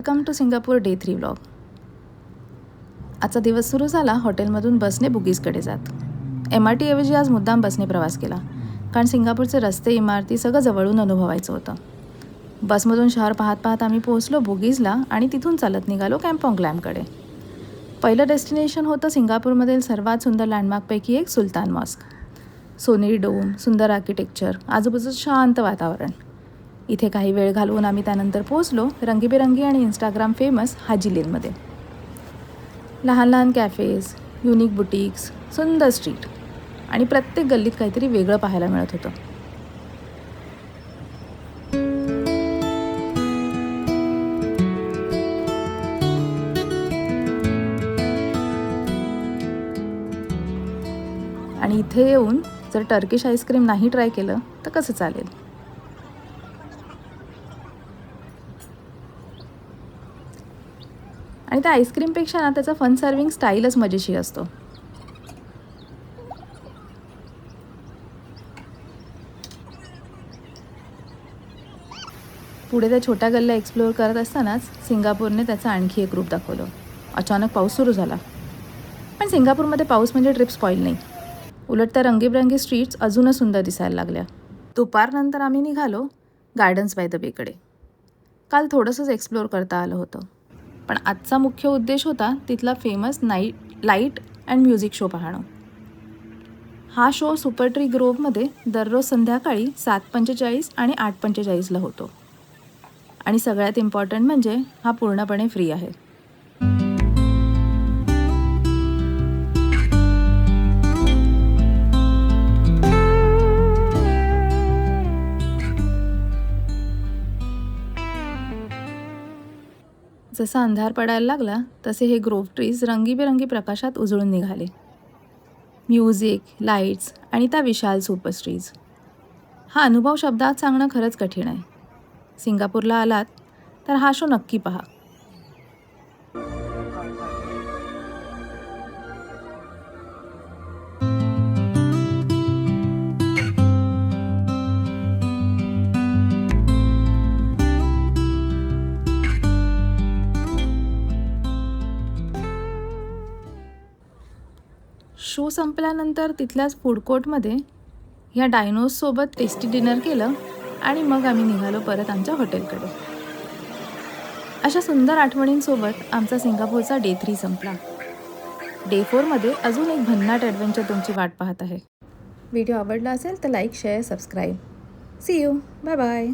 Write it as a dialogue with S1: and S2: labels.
S1: Welcome to Singapore day 3 vlog. आजचा दिवस सुरू झाला हॉटेलमधून बसने बुगीजकडे जात। MRT ऐवजी आज मुद्दाम बसने प्रवास केला, कारण सिंगापूरचे रस्ते इमारती सगळं जवळून अनुभवायचं होतं। बसमधून शहर पाहत पाहत आम्ही पोहोचलो बुगीजला आणि तिथून चालत निघालो कॅम्पॉंग ग्लॅमकडे। पहिलं डेस्टिनेशन होतं सिंगापूरमधील सर्वात सुंदर लँडमार्कपैकी एक सुलतान मॉस्क। सोनेरी डोम, सुंदर आर्किटेक्चर, आजूबाजूचं शांत वातावरण। इथे काही वेळ घालवून आम्ही त्यानंतर पोहोचलो रंगीबेरंगी आणि इंस्टाग्राम फेमस हाजी लेनमध्ये। लहान लहान कॅफेज, युनिक बुटीक्स, सुंदर स्ट्रीट आणि प्रत्येक गल्लीत काहीतरी वेगळं पाहायला मिळत होतं। आणि इथे येऊन जर टर्किश आईस्क्रीम नाही ट्राय केलं तर कसं चालेल। आणि त्या आईस्क्रीमपेक्षा ना त्याचा फन सर्विंग स्टाईलच मजेशीर असतो। पुढे त्या छोट्या गल्ल्या एक्सप्लोअर करत असतानाच सिंगापूरने त्याचं आणखी एक रूप दाखवलं। अचानक पाऊस सुरू झाला, पण सिंगापूरमध्ये पाऊस म्हणजे ट्रिप स्पॉईल नाही, उलट त्या रंगीबेरंगी स्ट्रीट्स अजूनच सुंदर दिसायला लागल्या। दुपारनंतर आम्ही निघालो गार्डन्स बाय द बेकडे। काल थोडंसंच एक्सप्लोअर करता आलं होतं, पण आजचा मुख्य उद्देश होता तिथला famous light and music show पाहणं। हा शो सुपर ट्री ग्रोव्हमध्ये दररोज संध्याकाळी 7:45 आणि 8:45ला होतो, आणि सगळ्यात इम्पॉर्टंट म्हणजे हा पूर्णपणे फ्री आहे। जसा अंधार पडायला लागला तसे हे ग्रोव्ह ट्रीज रंगीबेरंगी प्रकाशात उजळून निघाले। म्युझिक, लाईट्स आणि त्या विशाल सुपर ट्रीज, हा अनुभव शब्दात सांगणं खरंच कठीण आहे। सिंगापूरला आलात तर हा शो नक्की पहा। शो संपल्यानंतर तिथल्याच फूड कोर्टमध्ये ह्या डायनोसोबत टेस्टी डिनर केलं आणि मग आम्ही निघालो परत आमच्या हॉटेलकडे। अशा सुंदर आठवणींसोबत आमचा सिंगापूरचा डे 3 संपला। डे 4मध्ये अजून एक भन्नाट ॲडव्हेंचर तुमची वाट पाहत आहे। व्हिडिओ आवडला असेल तर like, share, subscribe. See you, bye bye.